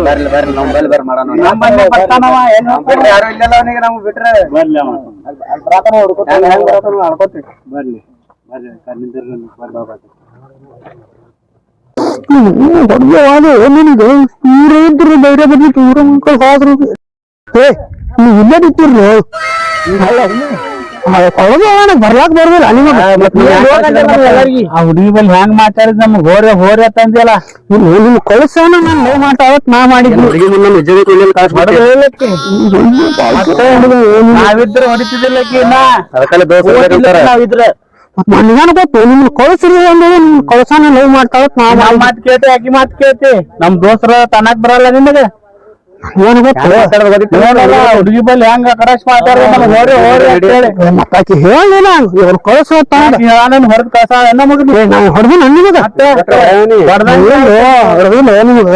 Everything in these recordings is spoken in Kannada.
ಬರ್ಲಿ ಬರ್ಲಿ ನಮ್ ಬಲ್ಲಿ ಬರ್ರಿ ಮಾಡೋಣ ಯಾರು ಇಲ್ಲಲ್ಲ ಅವನಿಗೆ ನಮ್ಗೆ ಬಿಟ್ರೆ ಬರ್ಲಿ ಅನ್ಕೋತೀವಿ ಬರ್ಲಿ ನಿನಗೆ ಊರ ಇದ್ರು ಧೈರ್ಯ ಬರ್ಲಿಕ್ಕೆ ಊರ ಮಕ್ಕಳು ಹೋದ್ರು ನೀವು ಇಲ್ಲೇ ಬಿಟ್ಟಿರ್ಲಿ ಬರ್ಲಾಕ್ ಬರ್ದಿಲ್ಲ ಆ ಹುಡುಗಿ ಬಲ್ಲಿ ಹೆಂಗ್ ಮಾತಾಡಿದ್ ನಮ್ಗ್ ಹೋರೆ ಹೋರೆ ತಂದಿಲ್ಲ ನಿಮ್ ಕಳಿಸೋಣ ನಾನು ಲವ್ ಮಾತಾಡತ್ ನಾ ಮಾಡಿದ್ವಿ ನಾವಿದ್ರೆ ಹೊಡಿತಿದ್ದಿಲ್ಲ ನಾವಿದ್ರೆ ನನಗೇನು ಗೊತ್ತು ನಿಮ್ ಕಳಿಸ್ರಿ ಅಂದ್ರೆ ನಿಮ್ ಕಳ್ಸಾನ ಲವ್ ಮಾಡ್ತಾವತ್ ನಾ ಮಾತ್ ಕೇಳ್ತಿ ಆಕಿ ಮಾತ್ ಕೇಳ್ತಿ ನಮ್ ದೋಸ್ತರ ತನಕ್ ಬರಲ್ಲ ನಿಮಗೆ ಏನ್ ಗೊತ್ತು ಹುಡುಗಿ ಬಲ್ಲಿ ಹೆಂಗ ಕರೆಕ್ಟ್ ಮಾತಾಡ್ದ ಹೋರೆ ಹೋರೆ ಅಂತ ಹೇಳಿ ಮತ್ತಾಕಿ ಹೇಳಿಲ್ಲ ಇವ್ರು ಕಳ್ಸೋತ ಹೊರದ್ ಕಳ್ಸ ನಮಗ ನಾವು ಹೊಡೆದು ನನ್ನಿಮಗ ಹೊಡೆದಿಲ್ಲ ನಿಮಗ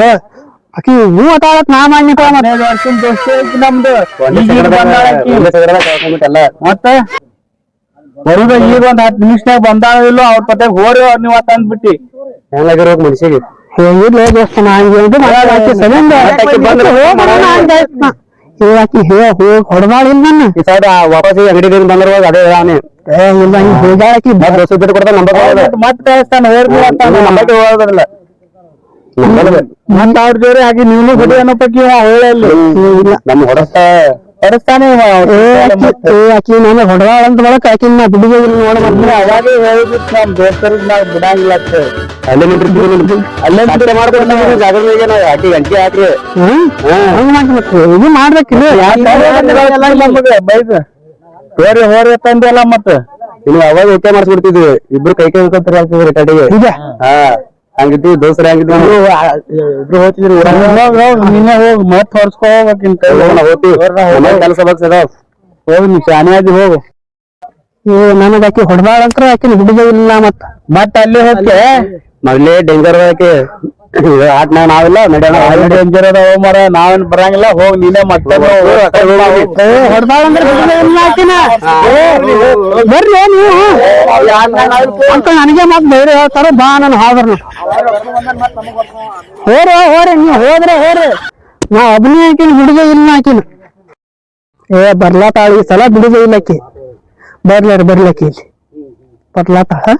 ಆಕಿ ನೀವು ಮಾತಾಡತ್ ನಾ ಮಾಡಿಕ ವರ್ಷದ ದೋಸ್ತಿ ಐತಿ ನಮ್ದು ಮತ್ತೆ ಬರುದ ಈಗ ಒಂದ್ 10 ನಿಮಿಷನಾಗ ಬಂದಾಳಿಲ್ಲ ಅವ್ರ ಪತ್ತೆ ಹೋರಿ ನೀವ್ ಅಂದ್ಬಿಟ್ಟಿ ಹೆಂಗಾಗಿರೋಗ್ ಮನುಷ್ಯಗೆ ಹೇಗಿರ್ಲಿ ದೋಸ್ತ ಹೊಡೆದಾಳಿಲ್ಲ ನನ್ನ ಈ ಸೈಡ್ ವಾಪಸ್ ಅಂಗಡಿ ಬಂದಿರುವಾಗ ಅದೇ ಅವನೇ ಇಲ್ಲ ಹೋಗಾಕಿ ಬಿಟ್ಟು ಕೊಡ್ತಾನೆ ಮತ್ತೆ ನಂಬರ್ ಹೋಗೋದಿಲ್ಲ ಮತ್ತ ಅವ್ರ ಜೋರಿ ಹಾಗೆ ನೀನು ಗುಡಿ ಅನ್ನೋ ಪೈಕಿ ಹೋಳಲ್ಲಿ ನಮ್ ಹೊಡಸ್ತಾ ಹೊರಸ್ತಾನೆ ಆಕಿ ನಾನು ಹೊಡೆದಾಳ ಅಂತ ಬಳಕ ಆಕಿ ನಾ ಬಿಡಿಗೆ ನೋಡ ಅವಾಗೇ ಹೇಳಿಬಿಟ್ಟು ನಮ್ ದೋಸ್ತರಿಗೆ ನಾವ್ ಬಿಡಂಗಿಲ್ಲ ಅಂತ ಅಲ್ಲೇ ಅಲ್ಲೇ ಮಾಡ್ಕೊಂಡು ಜಾಗೃತಿಗೆ ನಾವು ಆಕಿ ಗಂಟೆ ಹಾಕ್ರಿ ಇದು ಮಾಡ್ಬೇಕಿಲ್ಲ ನಮಗೆ ಬೈಕ್ ಹೋರಿ ಹೋರಿ ತಂದೆಲ್ಲ ಮತ್ತ ನೀವು ಅವಾಗ ಹೆಚ್ಚೆ ಮಾಡಿಸ್ಬಿಡ್ತಿದ್ವಿ ಇಬ್ರು ಕೈ ಹೋಗ್ತಾರೆ ರಿಟಾರ್ಡಿಗೆ ಹಾ ಹಂಗಿದ್ವಿ ದೋಸ್ತರ ಹಂಗಿದ್ವಿ ಇಬ್ರು ಹೋಗ್ತಿದ್ರಿ ನೀನೇ ಹೋಗ್ ಮತ್ ಹೊರ್ಸ್ಕೊ ಹೋಗ್ಬೇಕಿಂತ ಕೆಲಸ ಬಗ್ಸದ ಹೋಗಿ ನೀ ಶಾನೆ ಆದಿ ಹೋಗು ನನಗ ಆಕಿ ಹೊಡೆದಾಳ ಅಂತ ಆಕಿನ ಬಿಡುದೇ ಇಲ್ಲ ಮತ್ತ ಅಲ್ಲಿ ಹೋಗ್ತೆ ಮೊದ್ಲೇ ಡೇಂಜರ್ ಆಕಿ ಆಟ ನಾವಿಲ್ಲ ನಡೆಯೋಣ ಡೇಂಜರ್ ಅದ ಹೋಗ್ ಮರ ನಾವೇನ್ ಬರಂಗಿಲ್ಲ ಹೋಗ್ ನೀನೇ ಮತ್ತೆ ಹೊಡೆದಾಳ ಅಂದ್ರೆ ಬಿಡುದೇ ಇಲ್ಲ ಆಕಿನ ಬರ್ರಿ ನೀವು ಅಂತ ನನಗೆ ಮತ್ ಬೇರೆ ಹೇಳ್ತಾರ ಬಾ ನಾನು ಹಾದ್ರನು ಹೋರಿ ನೀವು ಹೋದ್ರೆ ಹೋರಿ ನಾ ಒಬ್ಬನೇ ಆಕಿನ ಬಿಡುದೇ ಇಲ್ಲ ಆಕಿನ ಬರ್ಲಾತಾಳ ಈ ಸಲ ಬಿಡುದೇ ಇಲ್ಲ ಆಕಿ ಬರ್ಲಕ್ಕಿ ಇಲ್ಲಿ ಬರ್ಲಾತಾಳ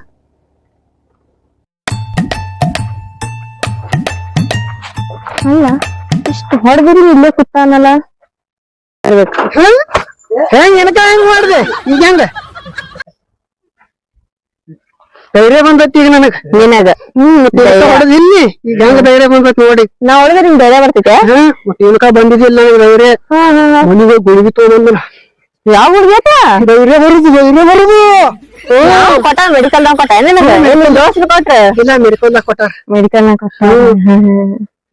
ಅಲ್ಲ ಇಷ್ಟು ಹೊಡೆದಿರಿ ಇಲ್ಲೇ ಕೂತಾನಲ್ಲ ಹೆಂಗ್ ಹೆಂಗ್ ಮಾಡ್ದೆ ಈಗ ಹೆಂಗ ಧೈರ್ಯ ಬಂದೈತಿ ಈಗ ನನಗ ನಿನಗ ಹೊಡೆದಿಲ್ಲಿ ಈಗ ಹೆಂಗ ಧೈರ್ಯ ಬಂದೈತಿ ನೋಡಿ ನಾ ಹೊಡೆದ್ರೆ ನಿಮ್ ಧೈರ್ಯ ಬರ್ತೈತೆ ಮತ್ತೆ ಇನ್ಕ ಬಂದಿದ್ದಿಲ್ಲ ನನಗೆ ಧೈರ್ಯ ಮನಿಗೆ ಗುಳಿಗೆ ತಗೊಂಡ್ ಯಾವ ಹುಡ್ಗೇತ ಧೈರ್ಯ ಬರುದು ಕೊಟ್ಟ ಮೆಡಿಕಲ್ ದಾಗ ಕೊಟ್ಟ ನಿನಗ ದೋಸ್ತ್ ಕೊಟ್ರ ಇಲ್ಲ ಮೆಡಿಕಲ್ದಾಗ ಕೊಟ್ಟಾರ ಮೆಡಿಕಲ್ ನಾಗ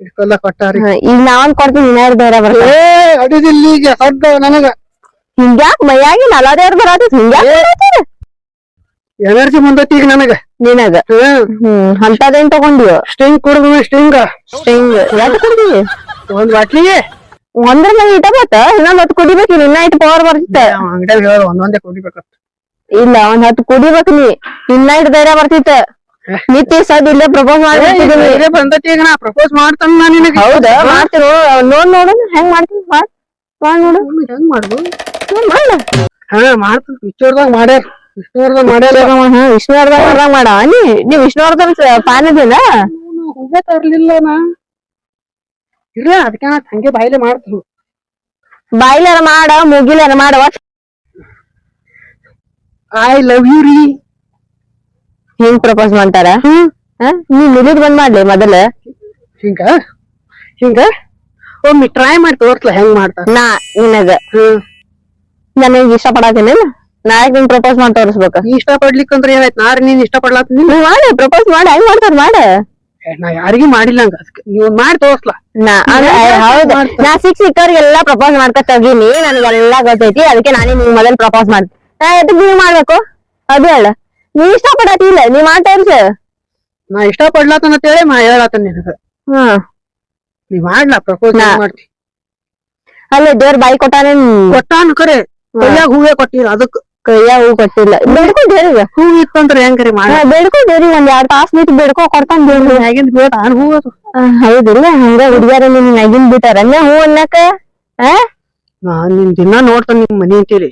ಮೆಡಿಕಲ್ದಾಗ ಕೊಟ್ಟಾರ ಈಗ ನಾವನ್ ಕೊಡ್ತೀನಿ ಇನ್ನ ಧೈರ್ಯ ಬರ್ತದೆ ಅಡಿದಿಲ್ಲ ಈಗ ಸದ್ದ ನನಗ ಹಿಂಗ್ಯಾಕ್ ಮೈಯಾಗಿ ನಲದೇವ್ರ ಬರತ್ತ ಹಿಂಗ್ಯಾಕ್ ಎನರ್ಜಿ ಬಂದೈತಿ ಈಗ ನನಗ ನಿನಗ ಅಂತದೇನ್ ತಗೊಂಡಿವ ಸ್ಟಿಂಗ್ ಕುಡ್ದು ಸ್ಟಿಂಗ್ ಯಾಕೆ ಕುಡ್ದಿವಿ ಒಂದ್ ಬಾಟ್ಲಿಗೆ ಒಂದ್ರ ಮೇಲೆ ಇಟ ಬತ್ತ ಇನ್ನೊಂದ್ 10 ಕುಡಿಬೇಕು ಇನ್ನ ಇಟ್ಟು ಪವರ್ ಬರ್ತಿತ್ತ ಅಂಗಡಿಯಾಗ ಹೇಳ ಒಂದೊಂದೇ ಕುಡಿಬೇಕತ್ತ ಇಲ್ಲ ಒಂದ್ 10 ಕುಡಿಬೇಕು ನೀ ಇನ್ನ ಇಟ್ಟು ಧೈರ್ಯ ಬರ್ತಿತ್ತ ನಿತ್ಯ ಸದ್ ಇಲ್ಲೇ ಪ್ರಪೋಸ್ ಮಾಡಿ ಬಂದೈತಿ ಈಗ ನಾ ಪ್ರಪೋಸ್ ಮಾಡ್ತಾನ ನಾ ನಿನಗೆ ಹೌದಾ ಮಾಡ್ತಿರೋ ನೋಡು ಹೆಂಗ್ ಮಾಡ್ತೀನಿ ಮಾಡ್ ನೋಡು ಹೆಂಗ್ ಮಾಡುದು ಮಾಡ ಮಾಡ್ತೀನಿ ಪಿಕ್ಚರ್ದಾಗ ಮಾಡ್ಯಾರ ವಿಷ್ಣುವರ್ಧನ್ ಮಾಡ ನೀ ವಿಷ್ಣುವರ್ಧನ್ ಫ್ಯಾನ್ ಇದೀನ ಹೂವೆ ತರ್ಲಿಲ್ಲ ನಾ ಇಲ್ಲ ಅದಕ್ಕೆ ನಾ ಹಂಗೆ ಬಾಯಿಲೆ ಮಾಡ್ತೀನಿ ಬಾಯ್ಲಾರ ಮಾಡ ಮುಗಿಲಾರ ಮಾಡ ಐ ಲವ್ ಯು ರೀ ಹಿಂಗ್ ಪ್ರಪೋಸ್ ಮಾಡ್ತಾರ ನೀ ಮಿಲಿದ್ ಬಂದ್ ಮಾಡ್ಲಿ ಮೊದಲ ಹಿಂಗ ಒಮ್ಮೆ ಟ್ರೈ ಮಾಡಿ ತೋರ್ಸ್ಲ ಹೆಂಗ್ ಮಾಡ್ತಾರ ನಾ ನಿನಗ ನನಗ್ ಇಷ್ಟ ಪಡಾತೀನಿ ನಾಳೆ ನಿನ್ ಪ್ರಪೋಸ್ ಮಾಡಿ ತೋರಿಸ್ಬೇಕ ನೀ ಇಷ್ಟ ಪಡ್ಲಿಕ್ಕಂದ್ರ ಏನಾಯ್ತು ನಾರಿ ನೀನ್ ಇಷ್ಟ ಪಡ್ಲಾತೀನಿ ನೀವ್ ಮಾಡಿ ಪ್ರಪೋಸ್ ಮಾಡಿ ಹೆಂಗ್ ಮಾಡ್ತಾರ ಮಾಡ ನಾ ಯಾರಿಗೂ ಮಾಡಿಲ್ಲ ಹಂಗ ನೀವ್ ಮಾಡಿ ತೋರ್ಸ್ಲಾ ಹೌದು ನಾ ಸಿಕ್ಕವ್ರಿಗೆಲ್ಲಾ ಪ್ರಪೋಸ್ ಮಾಡ್ಕೊತ ಹೋಗಿನಿ ನನಗೆಲ್ಲಾ ಗೊತ್ತೈತಿ ಅದಕ್ಕೆ ನಾನೇ ನಿಮ್ ಮೊದಲ್ ಪ್ರಪೋಸ್ ಮಾಡ್ತೀನಿ ನಾ ಎದಕ್ ನೀವ್ ಮಾಡ್ಬೇಕು ಅದು ಹೇಳ ನೀ ಇಷ್ಟ ಪಡತಿ ಇಲ್ಲ ನೀವ್ ಮಾಡಿ ತೋರ್ಸ ನಾ ಇಷ್ಟ ಪಡ್ಲಾತನ ಅಂತೇಳಿ ಹೇಳಾತನ ನಿನಗ ನೀ ಮಾಡ್ಲಾ ಪ್ರಪೋಸ್ ಮಾಡ್ತಿ ಅಲ್ಲ ದೇವ್ರ ಬಾಯಿ ಕೊಟ್ಟಾನ ಕೊಟ್ಟಾನ ಕರೆ ಕೈಯಾಗ ಹೂವೇ ಕೊಟ್ಟಿರ ಅದಕ್ ಕೈಯ ಹೂ ಕೊಟ್ಟಿಲ್ಲ ಬೇಡ್ಕೊ ದೇವ್ರಿಗೆ ಹೂ ಇತ್ತಂದ್ರ ಹೆಂಗ್ರಿ ಮಾಡ ಬೇಡ್ಕೊ ದೇವ್ರಿಗೆ ಒಂದ್ 2 ತಾಸ್ ನಿಂತು ಬೇಡ್ಕೊ ಕೊಡ್ತಾನ ದೇವ್ರಿಗೆ ಹೇಗಿಂದ ಬೇಡ ಹೂ ಅದು ಹೌದಿಲ್ಲ ಹಂಗ ಹುಡುಗ್ಯಾರ ನಿನ್ ಮ್ಯಾಗಿನ್ ಬಿಟ್ಟಾರ ಹೂ ಅನ್ನಕ ನಾನ್ ನಿನ್ ದಿನ ನೋಡ್ತಾನ ನಿಮ್ ಮನಿ ಅಂತೇಳಿ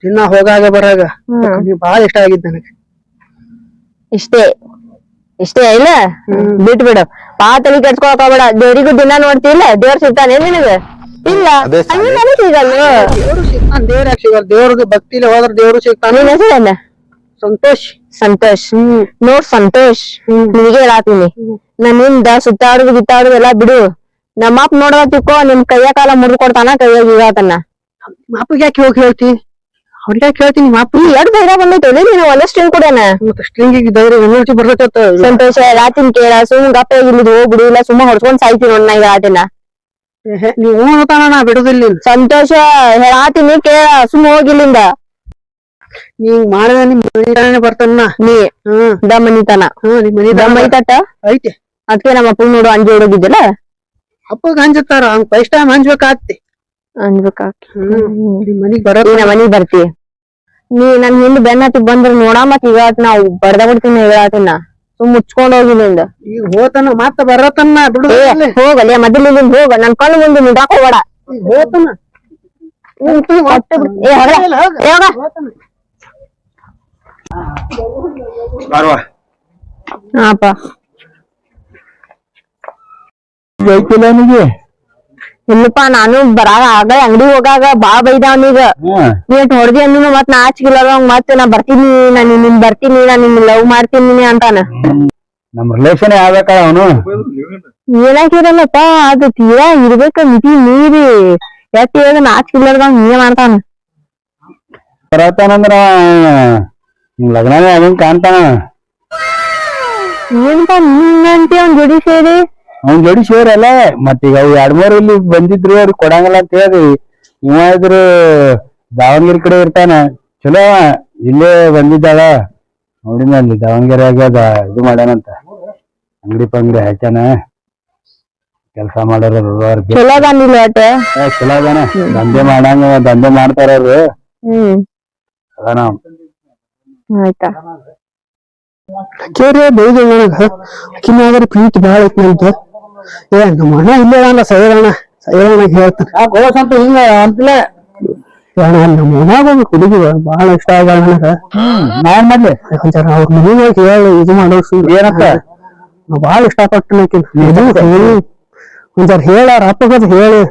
ದಿನ ಹೋಗಾಗ ಬರಾಗ ನೀವ್ ಬಾಳ ಇಷ್ಟ ಆಗಿದ್ ನನಗೆ ಇಷ್ಟೇ ಇಷ್ಟೇ ಇಲ್ಲ ಬಿಟ್ಬಿಡು ತಲೆ ಕೆಡ್ಸ್ಕೊಳಕ್ ಹೋಗ್ಬೇಡ ದೇವ್ರಿಗೂ ದಿನ ನೋಡ್ತಿಲ್ಲ ದೇವ್ರ ಸಿಗ್ತಾನೆ ನಿನಗ ಇಲ್ಲ ನನಗ್ ಸಿಗಲ್ಲ ದೇವ್ರು ಸಿಗ್ತಾನ ದೇವ್ರ ಯಾಕೆ ಸಿಗಲ್ಲ ದೇವ್ರದ್ದು ಭಕ್ತಿಲಿ ಹೋದ್ರ ದೇವ್ರು ಸಿಗ್ತಾನ ನಿನ್ ಹೆಸರೇನ ಸಂತೋಷ್ ಸಂತೋಷ್ ನೋಡ್ ಸಂತೋಷ್ ನಿನಗೆ ಹೇಳಾತೀನಿ ನನ್ನಿಂದ ಸುತ್ತಾಡುದು ಗಿತ್ತಾಡುದು ಎಲ್ಲಾ ಬಿಡು ನಮ್ಮಪ್ಪ ನೋಡದ ತಿಕ್ಕೋ ನಿಮ್ ಕೈಯ ಕಾಲ ಮುರಿದು ಕೊಡ್ತಾನ ಕೈಯಾಗ ಈಗಾತನ ಮಾಪಿಗೆ ಯಾಕೆ ಹೋಗಿ ಹೇಳ್ತಿ ಅವ್ರಿಗೆ ಯಾಕೆ ಹೇಳ್ತೀನಿ ಮಾಪ ಎರಡ್ ಧೈರ್ಯ ಬಂದೈತೆ ನೀನು ಒಂದ ಸ್ಟ್ರಿಂಗ್ ಕೊಡೋಣ ಮತ್ತೆ ಸ್ಟ್ರಿಂಗಿಗೆ ಧೈರ್ಯ ಎನರ್ಜಿ ಬರ್ತೈತ ಸಂತೋಷ ಹೇಳಾತೀನಿ ಕೇಳ ಸುಮ್ ಗಪ್ಪ ಇಲ್ಲಿದು ಹೋಗ್ಬಿಡು ಇಲ್ಲ ಸುಮ್ಮ ಹೊಡ್ಸ್ಕೊಂಡ್ ಸಾಯ್ತೀನಿ ನೋಡ್ ನಾ ಹೇಳಾತಿನ ನೀವ್ ಹೇಳ್ತಾನ ನಾ ಬಿಡುದಿಲ್ಲ ಸಂತೋಷ ಹೇಳಾತೀನಿ ಕೇಳ ಸುಮ್ಮ ಹೋಗಿಲ್ಲಿಂದ ನೀವ್ ಮಾಡಿದ ನಿಮ್ ಮನಿ ಬರ್ತಾನ ನೀ ದಮ್ಮನಿತನ ನಿಮ್ ಮನಿ ದಮ್ಮೈತಟ ಐತಿ ಅದಕ್ಕೆ ನಮ್ಮ ಅಪ್ಪ ನೋಡು ಅಂಜಿ ಹೊಡೋಗಿದ್ದಲ್ಲ ಅಪ್ಪಗ ಹಂಜತ್ತಾರ ಹಂಗ ಫಸ್ಟ್ ಟೈಮ್ ಹಂಜ್ಬೇಕಾಗ್ತಿ ಅನ್ಬೇಕಾಕಿ ನಿಮ್ ಮನಿಗ್ ಬರ ನೀ ನಮ್ಮ ಮನಿಗ್ ಬರ್ತಿ ನೀ ನನ್ ಹಿಂದ್ ಬೆನ್ನ ಹತ್ತಿ ಬಂದ್ರ ನೋಡ ಮತ್ ಈಗ ನಾವು ಬಡ್ದ ಬಿಡ್ತೀನಿ ಹೇಳಾತಿನ ಸುಮ್ ಮುಚ್ಕೊಂಡ್ ಹೋಗಿಲ್ಲಿಂದ ಈಗ ಹೋತನ ಮತ್ತ ಬರತನ ಬಿಡುದಿಲ್ಲ ಹೋಗಲ್ಲ ಮೊದಲಿಂದ ಹೋಗ ನನ್ ಕಣ್ಣು ಮುಂದೆ ನಿಂದಾಕ್ ಹೋಗ್ಬೇಡ ಹೋತನ ಹಾಪ ಐತಿಲ್ಲ ನಿಗೆ ಇಲ್ಲಪ್ಪ ನಾನು ಬರಾಗ ಆಗ ಅಂಗಡಿ ಹೋಗಾಗ ಬಾ ಬೈದ ಅವನೀಗ ನೀಟ್ ಹೊಡ್ದಿ ಅಂದಿನ ಮತ್ ನಾಚಿಕಿಲ್ಲಂಗ್ ಮತ್ ನಾ ಬರ್ತೀನಿ ನಾನು ನಿನ್ ಬರ್ತೀನಿ ನಾನು ನಿನ್ ಲವ್ ಮಾಡ್ತೀನಿ ಅಂತಾನ ನಮ್ ರಿಲೇಷನ್ ಆಗ್ಬೇಕಲ್ಲ ಅವನು ಏನಾಕಿರಲ್ಲಪ್ಪ ಅದು ತೀರಾ ಇರ್ಬೇಕ ಮಿತಿ ಮೀರಿ ಎತ್ತಿ ಹೇಳಿದ ನಾಚಿಕಿಲ್ಲದಂಗ್ ನೀ ಮಾಡ್ತಾನ ಬರತಾನಂದ್ರ ಲಗ್ನನೇ ಆಗಂಗ್ ಕಾಣ್ತಾನ ಏನಪ್ಪ ನಿನ್ನಂತೆ ಅವ್ನ್ ಜೋಡಿ ಸೇರಿ ಅವ್ನ್ ಜೋಡಿ ಸೇರಲ್ಲ ಮತ್ತೀಗ ಅವ್ 2-3 ಇಲ್ಲಿ ಬಂದಿದ್ರು ಅವ್ರಿಗೆ ಕೊಡಂಗಿಲ್ಲ ಅಂತ ಹೇಳಿ ಇವ ಇದ್ರು ದಾವಣಗೆರೆ ಕಡೆ ಇರ್ತಾನ ಚಲೋ ಇಲ್ಲೇ ಬಂದಿದ್ದಾಳ ನೋಡಿನ ಅಲ್ಲಿ ದಾವಣಗೆರೆಯಾಗ ಇದು ಮಾಡ್ಯಾನಂತ ಅಂಗಡಿ ಪಂಗಡಿ ಹಾಕ್ಯಾನ ಕೆಲ್ಸ ಮಾಡೋರು ಚಲೋ ಬಂದಿಲ್ಲ ಒಟ್ಟ ಚಲೋ ಅದಾನ ದಂಧೆ ಮಾಡ್ತಾರ ಅವ್ರು ಅದಾನ ಆಯ್ತಾ ಕೇರಿ ಬೈದ ನನಗ ಆಕಿನಾದ್ರ ಪ್ರೀತಿ ಬಾಳ ಐತಿ ಅಂತ ನಮ್ಮ ಅಣ್ಣ ಇಲ್ಲೇ ಅಲ್ಲ ಸೈರಣ್ಣ ಹೇಳ್ತಾನ ಅಂತ ಹಿಂಗ ಅಂತಲೇ ನಮ್ಮ ಮನ್ಯಾಗ ಹುಡುಗಿ ಬಾಳ ಇಷ್ಟ ಆಗ ನನಗ ನಾನ್ ಮಾಡ್ಲಿ ಒಂಥರ ಅವ್ರ ಮನೆಗೆ ಹೇಳಿ ಇದು ಮಾಡೋ ಏನಂತ ಬಾಳ ಇಷ್ಟಪಟ್ಟು ಒಂಥರ ಹೇಳಾರ ಅಪ್ಪಗದ ಹೇಳಿ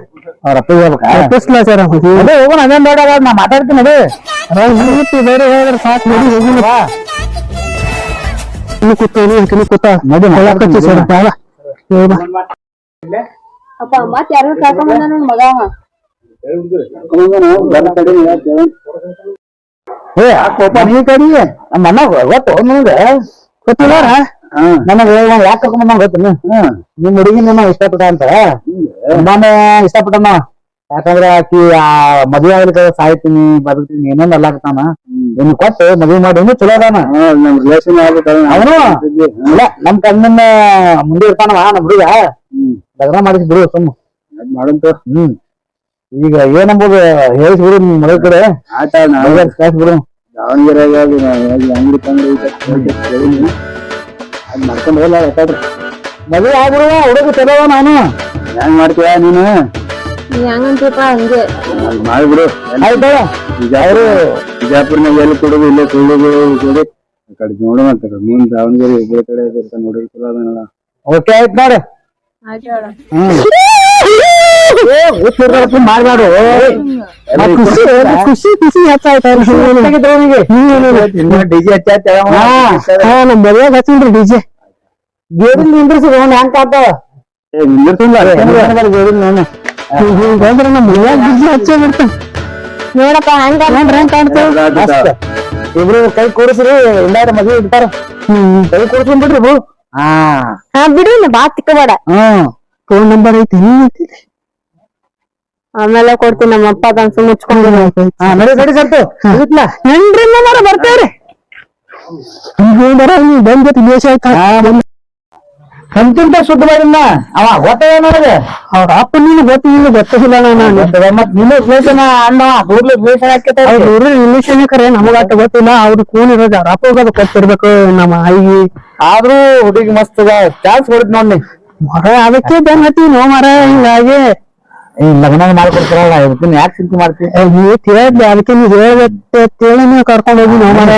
ಅವ್ರ ಅಪ್ಪ ಅಪ್ಪಿಸ್ಲಾಚಾರ ಹೋಗೋಣ ಅದೇನ್ ಬೇಡ ನಾ ಮಾತಾಡ್ತೀನಿ ಅದು ಬೇರೆ ಹೇಳಿದ್ರೆ ಸಾಕು ನೋಡಿ ಹೋಗಿಲ್ಲ ಕೂತ ಅಪ್ಪ ಮತ್ ಯಾರು ಕರ್ಕೊಂಡ್ ಬಂದ ನನ್ ಮಗ ನೀ ಕಡಿ ನಮ್ಮ ಅಣ್ಣ ಗೊತ್ತು ನಿಮ್ಗೆ ಗೊತ್ತಿಲ್ಲ ನನಗೆ ಯಾಕೆ ಕರ್ಕೊಂಡ್ ಗೊತ್ತು ನಿಮ್ ಹುಡುಗಿ ನಿಮ್ಮ ಇಷ್ಟಪಟ್ಟ ಅಂತ ತುಂಬಾನೇ ಇಷ್ಟಪಟ್ಟನ ಯಾಕಂದ್ರ ಆಕಿ ಮದ್ವೆ ಆಗ್ಲಿಕ್ಕೆ ಸಾಯ್ತೀನಿ ಬದುಕ್ತೀನಿ ಏನೇನ್ ಅಲ್ಲಾಕತ್ತಾನ ಇನ್ ಕೊಟ್ಟು ಮದ್ವೆ ಮಾಡಿ ಚಲೋ ಅದಾನ ನಮ್ ರಿಲೇಷನ್ ಅವನು ಇಲ್ಲ ನಮ್ ಕಣ್ಣಿನ ಮುಂದೆ ಇರ್ತಾನವ ನಮ್ ಹುಡುಗ ಲಗ್ನ ಮಾಡಿಸಿ ಬಿಡು ಸುಮ್ಮ ಮಾಡಂತ ಈಗ ಏನಂಬುದು ಹೇಳಿಸ್ಬಿಡು ನಿಮ್ ಮಗಳ ಕಡೆ ಕಳ್ಸ್ಬಿಡು ದಾವಣಗೆರೆಯಾಗ ಅಂಗಡಿ ತಂಗಡಿ ಅದ್ ಮಾಡ್ಕೊಂಡು ಹೋಗ್ಲ ಯಾಕಂದ್ರೆ ಮದ್ವೆ ಆಗ್ಬಿಡುವ ಹುಡುಗ ಚಲೋ ನಾನು ಹೆಂಗ್ ಮಾಡ್ತೀಯ ನೀನು ಹೆಂಗಂತೀಪ ಹಂಗೆ ಮಾಡ್ಬಿಡು ಆಯ್ತಾ ಈಗ ಅವರು ಬಿಜಾಪುರ್ನಾಗ ಎಲ್ಲಿ ಕೊಡುದು ಇಲ್ಲೇ ಕೊಡುದು ಕೊಡಿ ಆ ಕಡೆ ನೋಡು ಮತ್ತೆ ಮುಂದ್ ದಾವಣಗೆರೆ ಬೇರೆ ಕಡೆ ಇರ್ತಾನೆ ನೋಡಿ ಚಲೋ ಅದನ್ನಲ್ಲ ಓಕೆ ಆಯ್ತು ನೋಡು ಮಾಡ್ಬಾರು ಖುಷಿ ಖುಷಿ ಹೆಚ್ಚಾಯ್ತು ಡಿಜೆ ಹಚ್ಚ ನಮ್ ಮದ್ವೆಗ್ ಹಚ್ಚಿನ್ರಿ ಡಿಜೆ ಗೇರಿಲ್ ನಿಂದ್ರಿಸಿದ ಹೆಂಗ್ ಕಾಡ್ತಾವ ಬಂದ್ರೆ ನಮ್ ಮದ್ವೆಗ್ ಡಿಜೆ ಹಚ್ಚೇ ಬಿಡ್ತಾನ ನೋಡಪ್ಪ ಹೆಂಗ ಹೆಂಗ್ ಕಾಣ್ತಾವ ಇಬ್ರು ಕೈ ಕೂರಿಸ್ರಿ ಇಲ್ಲಾರ ಮದ್ವೆ ಇಡ್ತಾರ ಕೈ ಕೂರಿಸ್ಕೊಂಡ್ ಬಿಡ್ರಿ ಬು ಹಾ ಬಿಡು ಬಾ ತಿಕ್ಕಬೇಡ ಫೋನ್ ನಂಬರ್ ಐತಿ ಆಮೇಲೆ ಕೊಡ್ತೀನಿ ನಮ್ಮ ಅಪ್ಪ ಅದನ್ನ ಸುಮ್ಮ ಮುಚ್ಕೊಂಡು ನಡಿ ನಡಿ ಸರ್ತು ನೆಂಡ್ರಿಂದ ಬರ್ತೇವ್ರಿ ಬಂದ್ ದೇಶ ಆಯ್ತಾ ಅಂತಿಂತ ಶುದ್ಧ ಮಾಡಿನ ಅವ ಗೊತ್ತದ ನನಗೆ ಅವ್ರ ಅಪ್ಪ ನೀನು ಗೊತ್ತಿಲ್ಲ ನಾನು ಮತ್ ನೀನು ದ್ವೇಷನ ಅಣ್ಣ ಊರ್ಲಿ ದ್ವೇಷ ಹಾಕೈತೆ ಅವ್ರ ರಿಲೇಷನ್ ಕರೆ ನಮಗಾಟ ಗೊತ್ತಿಲ್ಲ ಅವ್ರು ಕೂನ್ ಇರೋದು ಅವ್ರ ಅಪ್ಪ ಹೋಗೋದು ಗೊತ್ತಿರ್ಬೇಕು ನಮ್ಮ ಆಯಿ ಆದ್ರೂ ಹುಡುಗಿ ಮಸ್ತ್ ಚಾನ್ಸ್ ಹೊಡಿದ್ ನೋಡಿ ಮರ ಅದಕ್ಕೆ ಬೆನ್ ಹತ್ತಿ ನೋ ಮರ ಹಿಂಗಾಗಿ ಈ ಲಗ್ನ ಮಾಡ್ಕೊಡ್ತಾರಲ್ಲ ಇವತ್ತಿನ ಯಾಕೆ ಚಿಂತೆ ಮಾಡ್ತಿ ನೀವ್ ತಿಳಿದ್ದೆ ಅದಕ್ಕೆ ನೀವ್ ಹೇಳ್ಬೇಕು ಕರ್ಕೊಂಡು ಹೋಗಿ ನೋ ಮರ